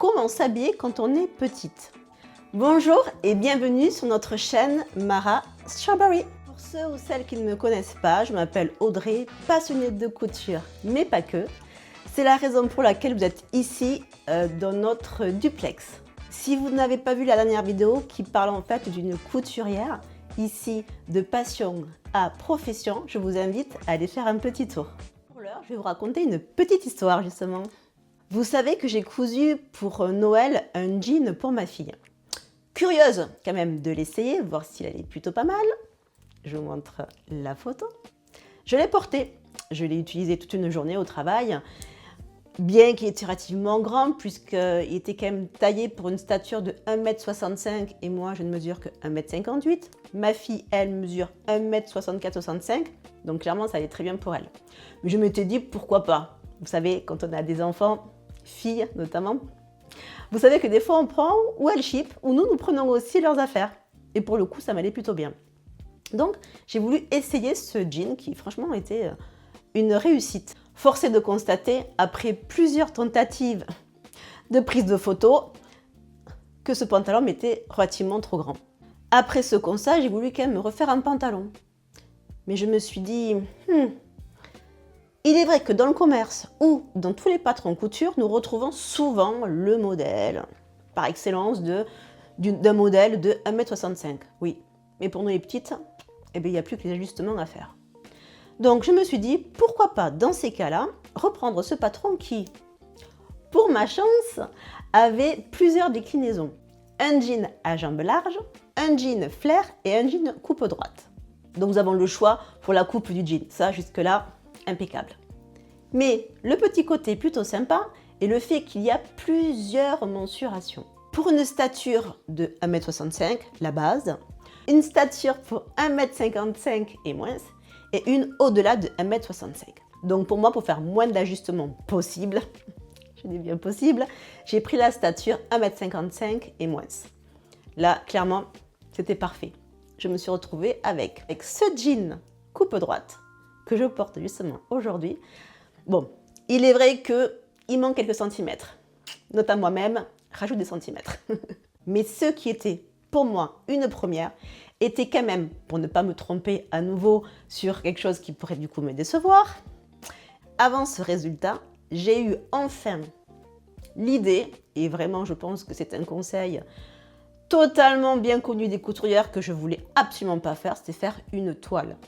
Comment s'habiller quand on est petite? Bonjour et bienvenue sur notre chaîne Mara Strawberry. Pour ceux ou celles qui ne me connaissent pas, je m'appelle Audrey, passionnée de couture, mais pas que. C'est la raison pour laquelle vous êtes ici dans notre duplex. Si vous n'avez pas vu la dernière vidéo qui parle en fait d'une couturière, ici de passion à profession, je vous invite à aller faire un petit tour. Pour l'heure, je vais vous raconter une petite histoire justement. Vous savez que j'ai cousu pour Noël un jean pour ma fille. Curieuse quand même de l'essayer, voir s'il allait plutôt pas mal. Je vous montre la photo. Je l'ai porté. Je l'ai utilisé toute une journée au travail. Bien qu'il était relativement grand, puisqu'il était quand même taillé pour une stature de 1,65 m et moi je ne mesure que 1,58 m. Ma fille, elle, mesure 1,64 m, donc clairement ça allait très bien pour elle. Mais je m'étais dit pourquoi pas. Vous savez, quand on a des enfants, filles notamment, vous savez que des fois on prend ou elles chipent ou nous prenons aussi leurs affaires. Et pour le coup, ça m'allait plutôt bien. Donc j'ai voulu essayer ce jean qui franchement était une réussite. Force est de constater, après plusieurs tentatives de prise de photos, que ce pantalon m'était relativement trop grand. Après ce constat, j'ai voulu quand même me refaire un pantalon. Mais je me suis dit, il est vrai que dans le commerce ou dans tous les patrons couture, nous retrouvons souvent le modèle, par excellence, d'un modèle de 1,65 m. Oui, mais pour nous les petites, eh bien, il n'y a plus que les ajustements à faire. Donc je me suis dit, pourquoi pas dans ces cas-là, reprendre ce patron qui, pour ma chance, avait plusieurs déclinaisons. Un jean à jambes larges, un jean flair et un jean coupe droite. Donc nous avons le choix pour la coupe du jean, ça jusque-là, impeccable. Mais le petit côté plutôt sympa est le fait qu'il y a plusieurs mensurations. Pour une stature de 1,65 m, la base, une stature pour 1,55 m et moins, et une au-delà de 1,65 m. Donc pour moi, pour faire moins d'ajustements possible, je dis bien possible, j'ai pris la stature 1,55 m et moins. Là, clairement, c'était parfait. Je me suis retrouvée avec ce jean coupe droite que je porte justement aujourd'hui. Bon, il est vrai qu'il manque quelques centimètres. Note à moi-même, rajoute des centimètres. Mais ce qui était pour moi une première était quand même, pour ne pas me tromper à nouveau sur quelque chose qui pourrait du coup me décevoir, avant ce résultat, j'ai eu enfin l'idée, et vraiment je pense que c'est un conseil totalement bien connu des couturières que je voulais absolument pas faire, c'était faire une toile.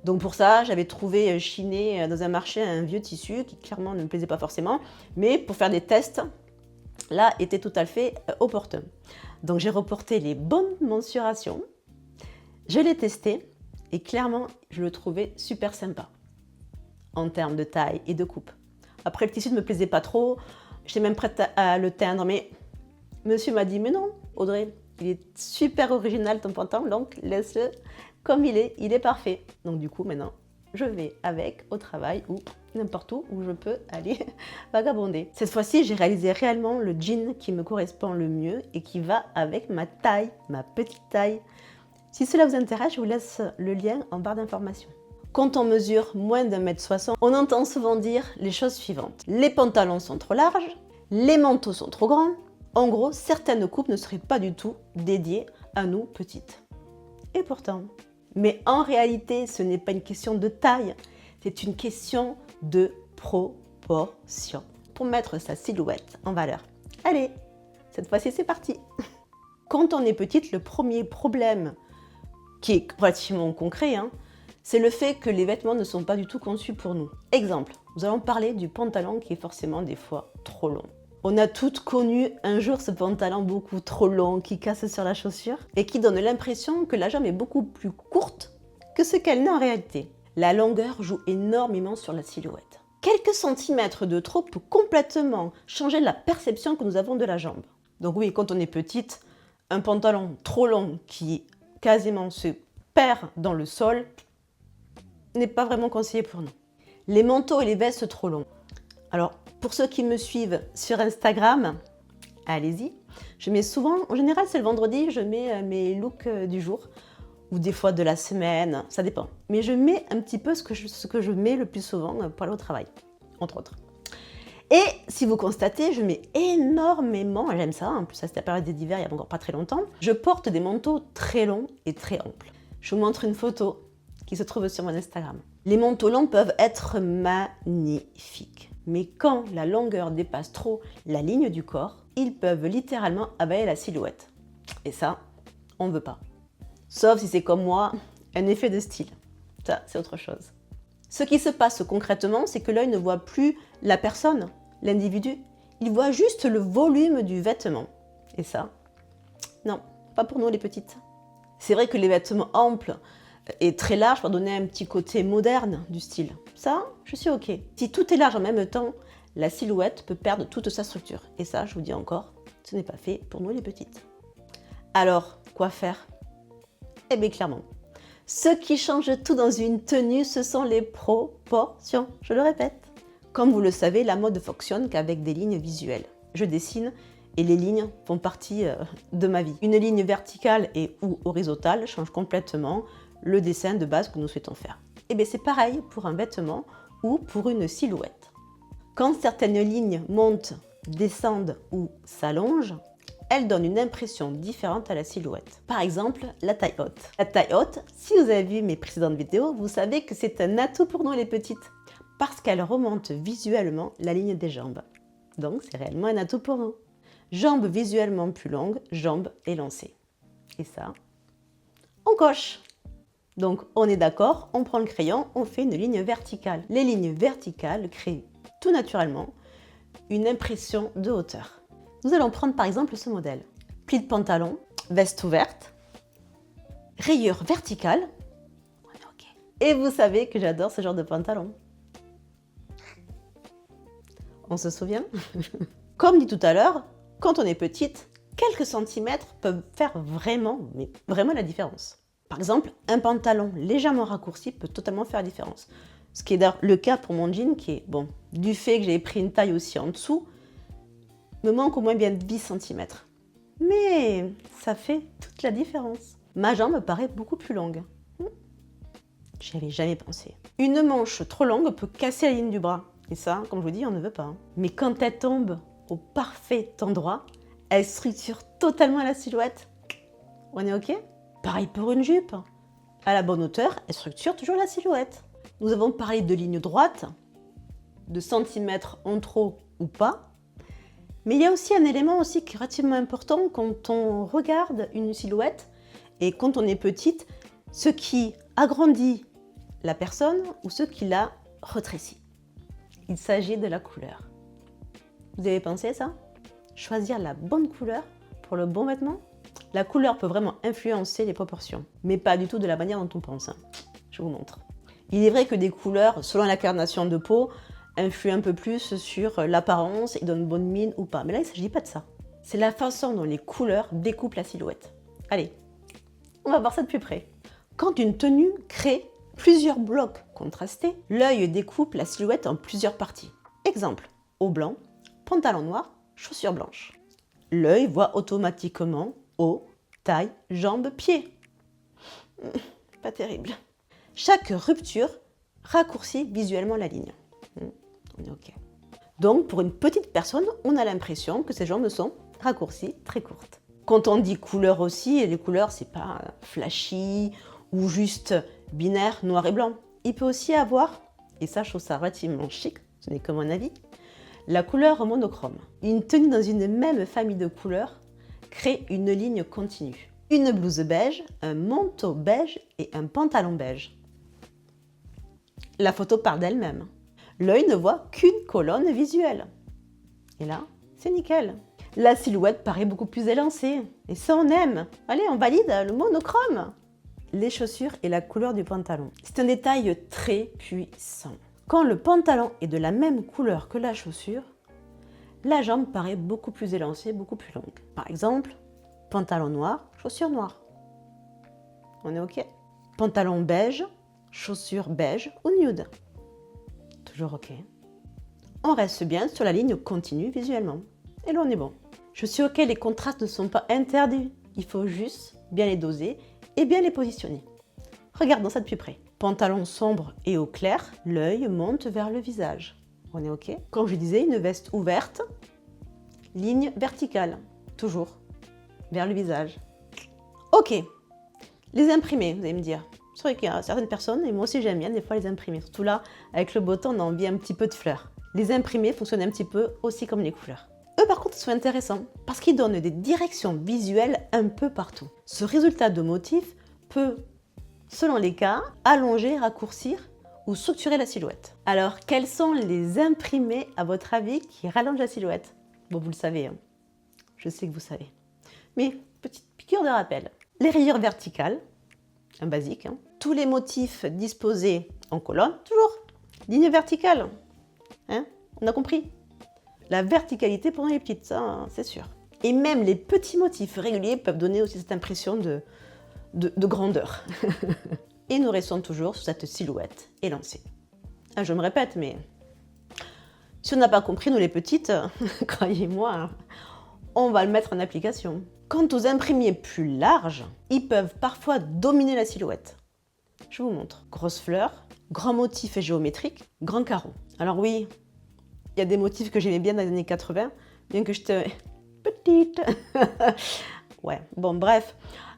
Donc pour ça, j'avais trouvé chiné dans un marché un vieux tissu qui clairement ne me plaisait pas forcément, mais pour faire des tests, là était tout à fait opportun. Donc j'ai reporté les bonnes mensurations, je l'ai testé et clairement je le trouvais super sympa en termes de taille et de coupe. Après le tissu ne me plaisait pas trop, j'étais même prête à le teindre, mais monsieur m'a dit mais non Audrey, il est super original ton pantalon, donc laisse-le comme il est parfait. Donc du coup maintenant je vais avec au travail ou n'importe où je peux aller vagabonder. Cette fois-ci j'ai réalisé réellement le jean qui me correspond le mieux et qui va avec ma taille, ma petite taille. Si cela vous intéresse, je vous laisse le lien en barre d'informations. Quand on mesure moins d'1,60 m, on entend souvent dire les choses suivantes. Les pantalons sont trop larges, les manteaux sont trop grands. En gros, certaines coupes ne seraient pas du tout dédiées à nous petites. Et pourtant, mais en réalité, ce n'est pas une question de taille, c'est une question de proportion. Pour mettre sa silhouette en valeur. Allez, cette fois-ci c'est parti. Quand on est petite, le premier problème qui est relativement concret, c'est le fait que les vêtements ne sont pas du tout conçus pour nous. Exemple, nous allons parler du pantalon qui est forcément des fois trop long. On a toutes connu un jour ce pantalon beaucoup trop long qui casse sur la chaussure et qui donne l'impression que la jambe est beaucoup plus courte que ce qu'elle n'est en réalité. La longueur joue énormément sur la silhouette. Quelques centimètres de trop peut complètement changer la perception que nous avons de la jambe. Donc oui, quand on est petite, un pantalon trop long qui quasiment se perd dans le sol n'est pas vraiment conseillé pour nous. Les manteaux et les vestes trop longs. Alors, pour ceux qui me suivent sur Instagram, allez-y. Je mets souvent, en général c'est le vendredi, je mets mes looks du jour ou des fois de la semaine, ça dépend. Mais je mets un petit peu ce que je mets le plus souvent pour aller au travail, entre autres. Et si vous constatez, je mets énormément, j'aime ça, en plus ça c'est la période des hivers, il n'y a encore pas très longtemps, je porte des manteaux très longs et très amples. Je vous montre une photo qui se trouve sur mon Instagram. Les manteaux longs peuvent être magnifiques, mais quand la longueur dépasse trop la ligne du corps, ils peuvent littéralement avaler la silhouette. Et ça, on ne veut pas. Sauf si c'est comme moi, un effet de style. Ça, c'est autre chose. Ce qui se passe concrètement, c'est que l'œil ne voit plus la personne, l'individu. Il voit juste le volume du vêtement. Et ça, non, pas pour nous les petites. C'est vrai que les vêtements amples et très larges peuvent donner un petit côté moderne du style. Ça, je suis ok. Si tout est large en même temps, la silhouette peut perdre toute sa structure. Et ça, je vous dis encore, ce n'est pas fait pour nous les petites. Alors, quoi faire? Eh bien, clairement. Ce qui change tout dans une tenue, ce sont les proportions. Je le répète. Comme vous le savez, la mode fonctionne qu'avec des lignes visuelles. Je dessine et les lignes font partie de ma vie. Une ligne verticale et ou horizontale change complètement le dessin de base que nous souhaitons faire. Et bien c'est pareil pour un vêtement ou pour une silhouette. Quand certaines lignes montent, descendent ou s'allongent, elles donnent une impression différente à la silhouette. Par exemple, la taille haute. La taille haute, si vous avez vu mes précédentes vidéos, vous savez que c'est un atout pour nous les petites, parce qu'elle remonte visuellement la ligne des jambes. Donc c'est réellement un atout pour nous. Jambes visuellement plus longues, jambes élancées. Et ça, on coche. Donc on est d'accord, on prend le crayon, on fait une ligne verticale. Les lignes verticales créent tout naturellement une impression de hauteur. Nous allons prendre par exemple ce modèle. Pli de pantalon, veste ouverte, rayure verticale. Okay. Et vous savez que j'adore ce genre de pantalon. On se souvient? Comme dit tout à l'heure, quand on est petite, quelques centimètres peuvent faire vraiment la différence. Par exemple, un pantalon légèrement raccourci peut totalement faire la différence. Ce qui est d'ailleurs le cas pour mon jean qui est, bon, du fait que j'ai pris une taille aussi en dessous, me manque au moins bien 10 cm. Mais ça fait toute la différence. Ma jambe me paraît beaucoup plus longue. J'y avais jamais pensé. Une manche trop longue peut casser la ligne du bras. Et ça, comme je vous dis, on ne veut pas. Mais quand elle tombe au parfait endroit, elle structure totalement la silhouette. On est ok? Pareil pour une jupe. À la bonne hauteur, elle structure toujours la silhouette. Nous avons parlé de lignes droites, de centimètres en trop ou pas. Mais il y a aussi un élément aussi qui est relativement important quand on regarde une silhouette et quand on est petite, ce qui agrandit la personne ou ce qui la rétrécit. Il s'agit de la couleur. Vous avez pensé à ça? Choisir la bonne couleur pour le bon vêtement? La couleur peut vraiment influencer les proportions, mais pas du tout de la manière dont on pense. Je vous montre. Il est vrai que des couleurs, selon la carnation de peau, influent un peu plus sur l'apparence et donnent une bonne mine ou pas. Mais là, il ne s'agit pas de ça. C'est la façon dont les couleurs découpent la silhouette. Allez, on va voir ça de plus près. Quand une tenue crée plusieurs blocs contrastés, l'œil découpe la silhouette en plusieurs parties. Exemple, haut blanc, pantalon noir, chaussures blanches. L'œil voit automatiquement haut, taille, jambes, pieds. Pas terrible. Chaque rupture raccourcit visuellement la ligne. On est ok. Donc, pour une petite personne, on a l'impression que ses jambes sont raccourcies, très courtes. Quand on dit couleur aussi, les couleurs, c'est pas flashy ou juste binaire, noir et blanc. Il peut aussi avoir, et ça, je trouve ça relativement chic, ce n'est que mon avis, la couleur monochrome. Une tenue dans une même famille de couleurs crée une ligne continue. Une blouse beige, un manteau beige et un pantalon beige. La photo parle d'elle-même. L'œil ne voit qu'une colonne visuelle. Et là, c'est nickel. La silhouette paraît beaucoup plus élancée. Et ça, on aime. Allez, on valide le monochrome. Les chaussures et la couleur du pantalon. C'est un détail très puissant. Quand le pantalon est de la même couleur que la chaussure, la jambe paraît beaucoup plus élancée, beaucoup plus longue. Par exemple, pantalon noir, chaussure noire. On est ok. Pantalon beige, chaussures beige ou nude. Toujours ok. On reste bien sur la ligne continue visuellement. Et là on est bon. Je suis ok, les contrastes ne sont pas interdits. Il faut juste bien les doser et bien les positionner. Regardons ça de plus près. Pantalon sombre et au clair, l'œil monte vers le visage. On est OK. Comme je disais, une veste ouverte, ligne verticale, toujours, vers le visage. OK. Les imprimés, vous allez me dire. C'est vrai qu'il y a certaines personnes, et moi aussi j'aime bien des fois les imprimés. Surtout là, avec le beau temps, on a envie un petit peu de fleurs. Les imprimés fonctionnent un petit peu aussi comme les couleurs. Eux par contre, ils sont intéressants parce qu'ils donnent des directions visuelles un peu partout. Ce résultat de motif peut, selon les cas, allonger, raccourcir ou structurer la silhouette. Alors, quels sont les imprimés, à votre avis, qui rallongent la silhouette? Bon, vous le savez, hein. Je sais que vous savez. Mais, petite piqûre de rappel. Les rayures verticales, un basique, hein. Tous les motifs disposés en colonne, toujours, ligne verticale. Hein? On a compris? La verticalité pendant les petites, ça, c'est sûr. Et même les petits motifs réguliers peuvent donner aussi cette impression de grandeur. Et nous restons toujours sur cette silhouette élancée. Ah, je me répète, mais si on n'a pas compris, nous les petites, croyez-moi, on va le mettre en application. Quant aux imprimés plus larges, ils peuvent parfois dominer la silhouette. Je vous montre. Grosse fleur, grand motif et géométrique, grand carreau. Alors oui, il y a des motifs que j'aimais bien dans les années 80, bien que j'étais petite. Ouais, bon, bref.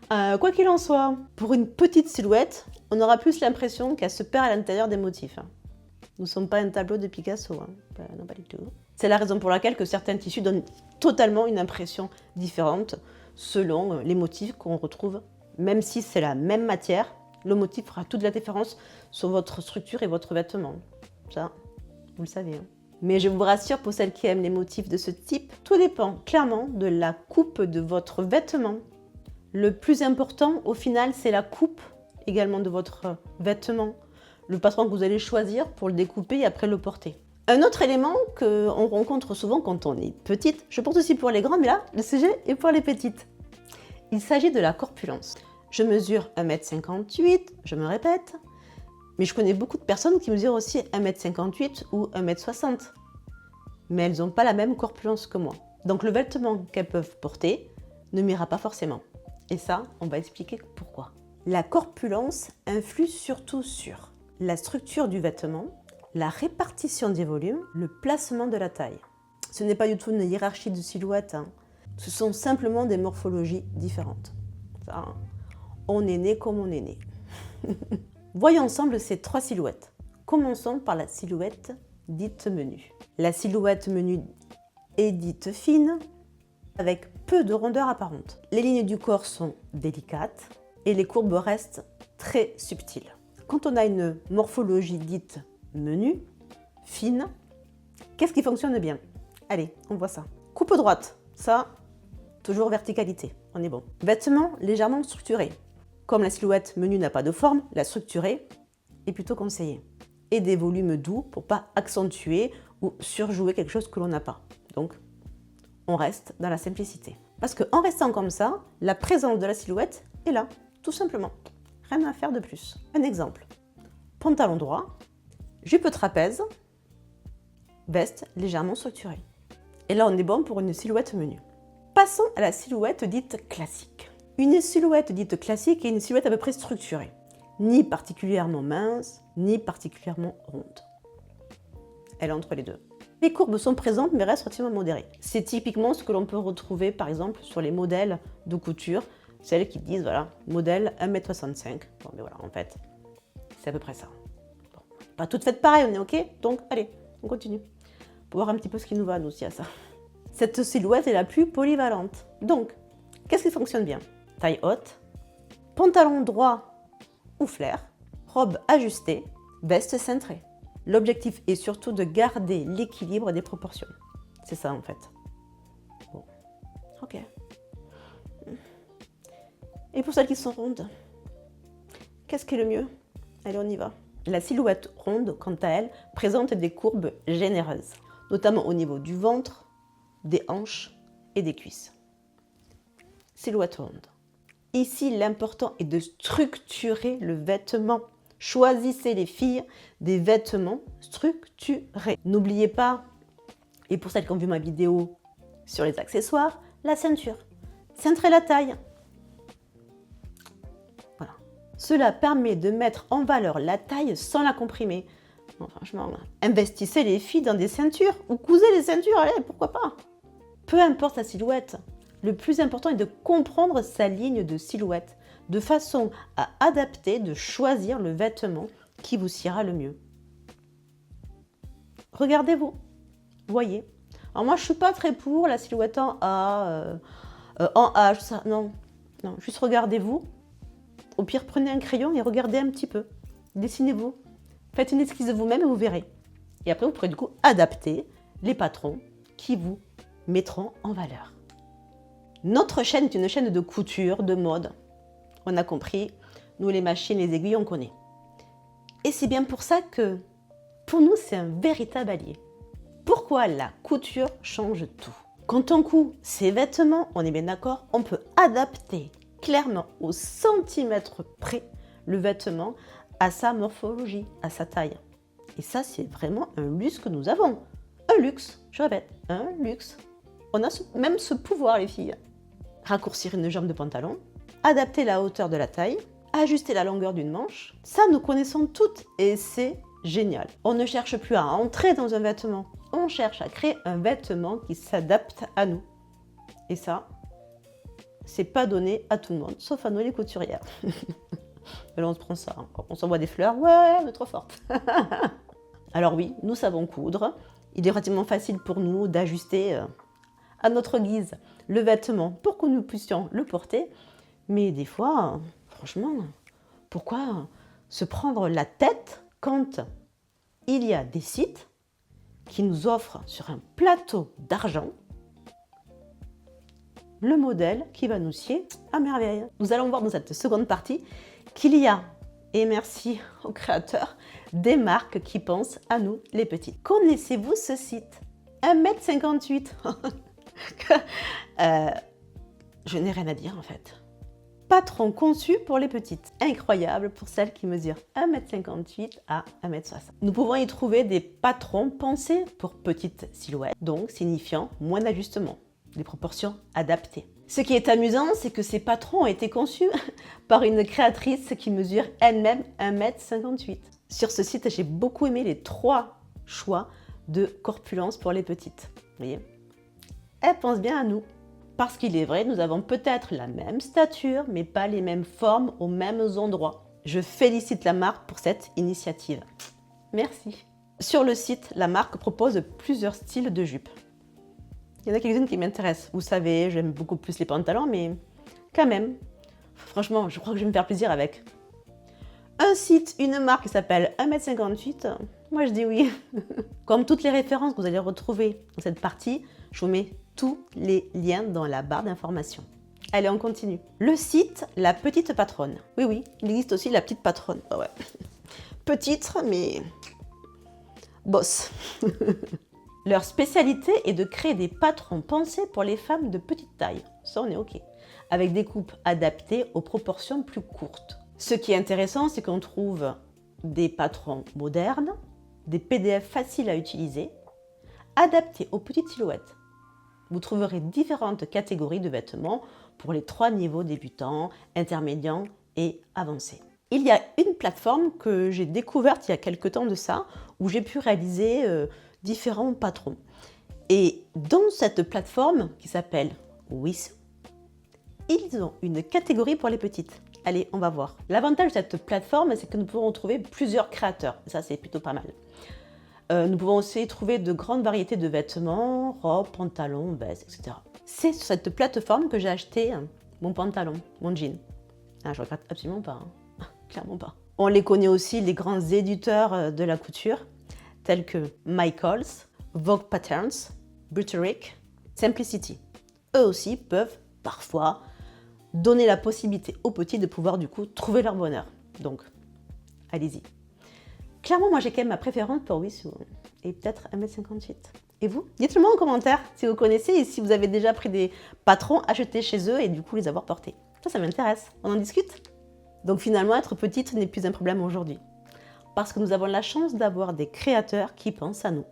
Quoi qu'il en soit, pour une petite silhouette, on aura plus l'impression qu'elle se perd à l'intérieur des motifs. Nous ne sommes pas un tableau de Picasso, hein. Non, pas du tout. C'est la raison pour laquelle que certains tissus donnent totalement une impression différente selon les motifs qu'on retrouve. Même si c'est la même matière, le motif fera toute la différence sur votre structure et votre vêtement. Ça, vous le savez, hein. Mais je vous rassure, pour celles qui aiment les motifs de ce type, tout dépend clairement de la coupe de votre vêtement. Le plus important, au final, c'est la coupe également de votre vêtement. Le patron que vous allez choisir pour le découper et après le porter. Un autre élément qu'on rencontre souvent quand on est petite, je pense aussi pour les grands, mais là, le sujet est pour les petites. Il s'agit de la corpulence. Je mesure 1m58, je me répète, mais je connais beaucoup de personnes qui mesurent aussi 1m58 ou 1m60. Mais elles n'ont pas la même corpulence que moi. Donc le vêtement qu'elles peuvent porter ne m'ira pas forcément. Et ça, on va expliquer pourquoi. La corpulence influe surtout sur la structure du vêtement, la répartition des volumes, le placement de la taille. Ce n'est pas du tout une hiérarchie de silhouette, hein. Ce sont simplement des morphologies différentes. Ça, on est né comme on est né. Voyons ensemble ces trois silhouettes. Commençons par la silhouette dite menue. La silhouette menue est dite fine, avec peu de rondeur apparente. Les lignes du corps sont délicates et les courbes restent très subtiles. Quand on a une morphologie dite menue, fine, qu'est-ce qui fonctionne bien? Allez, on voit ça. Coupe droite, ça, toujours verticalité, on est bon. Vêtements légèrement structurés. Comme la silhouette menue n'a pas de forme, la structurée est plutôt conseillée. Et des volumes doux pour pas accentuer ou surjouer quelque chose que l'on n'a pas. Donc, on reste dans la simplicité. Parce qu'en restant comme ça, la présence de la silhouette est là, tout simplement. Rien à faire de plus. Un exemple. Pantalon droit, jupe trapèze, veste légèrement structurée. Et là, on est bon pour une silhouette menue. Passons à la silhouette dite classique. Une silhouette dite classique est une silhouette à peu près structurée. Ni particulièrement mince, ni particulièrement ronde. Elle est entre les deux. Les courbes sont présentes mais restent relativement modérées. C'est typiquement ce que l'on peut retrouver par exemple sur les modèles de couture, celles qui disent voilà, modèle 1m65. Bon mais voilà, en fait, c'est à peu près ça. Bon, pas toutes faites pareil, on est ok? Donc allez, on continue. Pour voir un petit peu ce qui nous va nous aussi à ça. Cette silhouette est la plus polyvalente. Donc, qu'est-ce qui fonctionne bien? Taille haute, pantalon droit ou flair, robe ajustée, veste cintrée. L'objectif est surtout de garder l'équilibre des proportions. C'est ça en fait. Bon, ok. Et pour celles qui sont rondes, qu'est-ce qui est le mieux? Allez, on y va. La silhouette ronde, quant à elle, présente des courbes généreuses, notamment au niveau du ventre, des hanches et des cuisses. Silhouette ronde. Ici, l'important est de structurer le vêtement. Choisissez les filles des vêtements structurés. N'oubliez pas, et pour celles qui ont vu ma vidéo sur les accessoires, la ceinture. Cintrez la taille. Voilà. Cela permet de mettre en valeur la taille sans la comprimer. Bon, franchement, investissez les filles dans des ceintures ou cousez les ceintures, allez, pourquoi pas. Peu importe la silhouette, le plus important est de comprendre sa ligne de silhouette, de façon à adapter, de choisir le vêtement qui vous siera le mieux. Regardez-vous, voyez. Alors moi, je suis pas très pour la silhouette en A, en H, ça, non. Non, juste regardez-vous. Au pire, prenez un crayon et regardez un petit peu. Dessinez-vous. Faites une esquisse de vous-même et vous verrez. Et après, vous pourrez du coup adapter les patrons qui vous mettront en valeur. Notre chaîne est une chaîne de couture, de mode. On a compris, nous les machines, les aiguilles, on connaît. Et c'est bien pour ça que, pour nous, c'est un véritable allié. Pourquoi la couture change tout? Quand on coud ces vêtements, on est bien d'accord, on peut adapter clairement au centimètre près le vêtement à sa morphologie, à sa taille. Et ça, c'est vraiment un luxe que nous avons. Un luxe, je répète, un luxe. On a même ce pouvoir, les filles. Raccourcir une jambe de pantalon, adapter la hauteur de la taille, ajuster la longueur d'une manche. Ça, nous connaissons toutes et c'est génial. On ne cherche plus à entrer dans un vêtement. On cherche à créer un vêtement qui s'adapte à nous. Et ça, c'est pas donné à tout le monde, sauf à nous les couturières. Mais là, on se prend ça. On s'envoie des fleurs. Ouais, on est trop forte. Alors oui, nous savons coudre. Il est relativement facile pour nous d'ajuster à notre guise le vêtement pour que nous puissions le porter. Mais des fois, franchement, pourquoi se prendre la tête quand il y a des sites qui nous offrent sur un plateau d'argent le modèle qui va nous sied à merveille. Nous allons voir dans cette seconde partie qu'il y a, et merci aux créateurs, des marques qui pensent à nous les petites. Connaissez-vous ce site? 1,58 m. Je n'ai rien à dire en fait. Patron conçu pour les petites. Incroyable pour celles qui mesurent 1,58 m à 1,60 m. Nous pouvons y trouver des patrons pensés pour petites silhouettes, donc signifiant moins d'ajustements, des proportions adaptées. Ce qui est amusant, c'est que ces patrons ont été conçus par une créatrice qui mesure elle-même 1,58 m. Sur ce site, j'ai beaucoup aimé les 3 choix de corpulence pour les petites. Vous voyez, elle pense bien à nous. Parce qu'il est vrai, nous avons peut-être la même stature, mais pas les mêmes formes aux mêmes endroits. Je félicite la marque pour cette initiative. Merci. Sur le site, la marque propose plusieurs styles de jupes. Il y en a quelques-unes qui m'intéressent. Vous savez, j'aime beaucoup plus les pantalons, mais quand même, franchement, je crois que je vais me faire plaisir avec. Un site, une marque qui s'appelle 1,58 m, moi je dis oui. Comme toutes les références que vous allez retrouver dans cette partie, je vous mets tous les liens dans la barre d'informations. Allez, on continue. Le site La Petite Patronne. Oui, oui, il existe aussi La Petite Patronne. Oh ouais. Petite, mais boss. Leur spécialité est de créer des patrons pensés pour les femmes de petite taille. Ça, on est OK. Avec des coupes adaptées aux proportions plus courtes. Ce qui est intéressant, c'est qu'on trouve des patrons modernes, des PDF faciles à utiliser, adaptés aux petites silhouettes. Vous trouverez différentes catégories de vêtements pour les 3 niveaux débutants, intermédiaires et avancés. Il y a une plateforme que j'ai découverte il y a quelques temps de ça, où j'ai pu réaliser différents patrons. Et dans cette plateforme qui s'appelle Wissou, ils ont une catégorie pour les petites. Allez, on va voir. L'avantage de cette plateforme, c'est que nous pouvons trouver plusieurs créateurs. Ça, c'est plutôt pas mal. Nous pouvons aussi trouver de grandes variétés de vêtements, robes, pantalons, vestes, etc. C'est sur cette plateforme que j'ai acheté mon pantalon, mon jean. Ah, je regrette absolument pas, hein. Clairement pas. On les connaît aussi, les grands éditeurs de la couture, tels que Michaels, Vogue Patterns, Butterick, Simplicity. Eux aussi peuvent parfois donner la possibilité aux petits de pouvoir du coup trouver leur bonheur. Donc, allez-y. Clairement, moi j'ai quand même ma préférence pour Wissou et peut-être 1,58 m. Et vous? Dites-le moi en commentaire si vous connaissez et si vous avez déjà pris des patrons achetés chez eux et du coup les avoir portés. Ça m'intéresse. On en discute? Donc finalement, être petite n'est plus un problème aujourd'hui. Parce que nous avons la chance d'avoir des créateurs qui pensent à nous,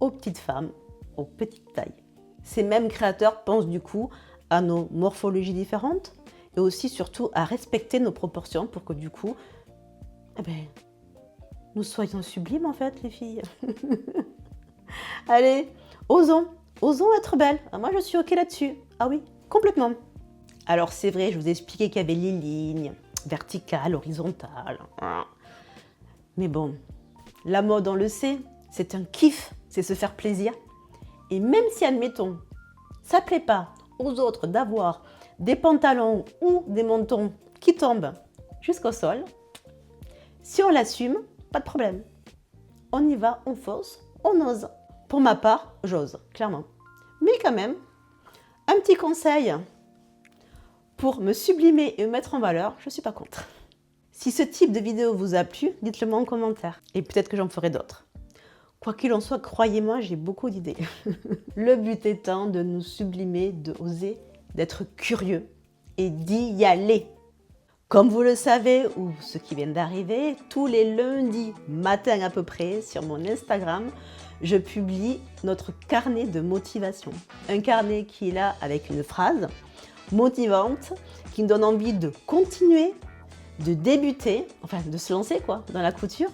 aux petites femmes, aux petites tailles. Ces mêmes créateurs pensent du coup à nos morphologies différentes et aussi surtout à respecter nos proportions pour que du coup, Nous soyons sublimes en fait, les filles. Allez, osons être belles. Ah, moi, je suis OK là-dessus. Ah oui, complètement. Alors, c'est vrai, je vous ai expliqué qu'il y avait les lignes verticales, horizontales. Mais bon, la mode, on le sait, c'est un kiff, c'est se faire plaisir. Et même si, admettons, ça ne plaît pas aux autres d'avoir des pantalons ou des mentons qui tombent jusqu'au sol, si on l'assume, pas de problème. On y va, on force, on ose. Pour ma part, j'ose, clairement. Mais quand même, un petit conseil pour me sublimer et me mettre en valeur, je ne suis pas contre. Si ce type de vidéo vous a plu, dites-le moi en commentaire. Et peut-être que j'en ferai d'autres. Quoi qu'il en soit, croyez-moi, j'ai beaucoup d'idées. Le but étant de nous sublimer, de oser, d'être curieux et d'y aller. Comme vous le savez, ou ceux qui viennent d'arriver, tous les lundis matin à peu près, sur mon Instagram, je publie notre carnet de motivation. Un carnet qui est là avec une phrase motivante, qui me donne envie de continuer, de débuter, enfin de se lancer quoi, dans la couture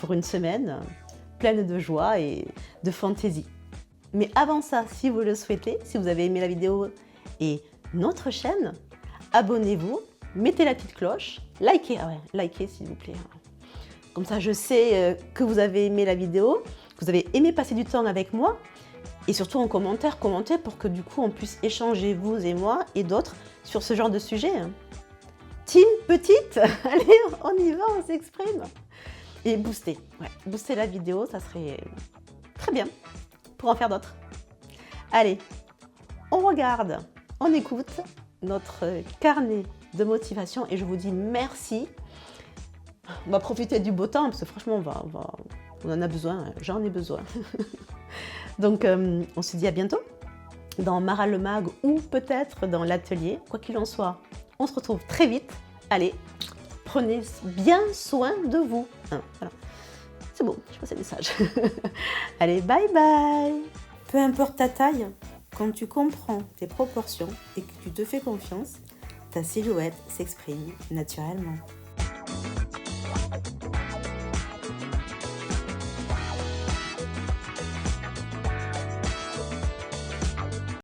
pour une semaine pleine de joie et de fantaisie. Mais avant ça, si vous le souhaitez, si vous avez aimé la vidéo et notre chaîne, abonnez-vous, mettez la petite cloche, likez, likez s'il vous plaît. Comme ça, je sais que vous avez aimé la vidéo, que vous avez aimé passer du temps avec moi. Et surtout en commentaire, commentez pour que du coup on puisse échanger, vous et moi et d'autres, sur ce genre de sujet. Team petite, allez, on y va, on s'exprime. Et booster, booster la vidéo, ça serait très bien pour en faire d'autres. Allez, on regarde, on écoute notre carnet de motivation et je vous dis merci. On va profiter du beau temps parce que franchement, on en a besoin, j'en ai besoin. Donc, on se dit à bientôt dans Mara le Mag ou peut-être dans l'atelier. Quoi qu'il en soit, on se retrouve très vite. Allez, prenez bien soin de vous. Voilà. C'est bon, je passe le message. Allez, bye bye. Peu importe ta taille, quand tu comprends tes proportions et que tu te fais confiance, ta silhouette s'exprime naturellement.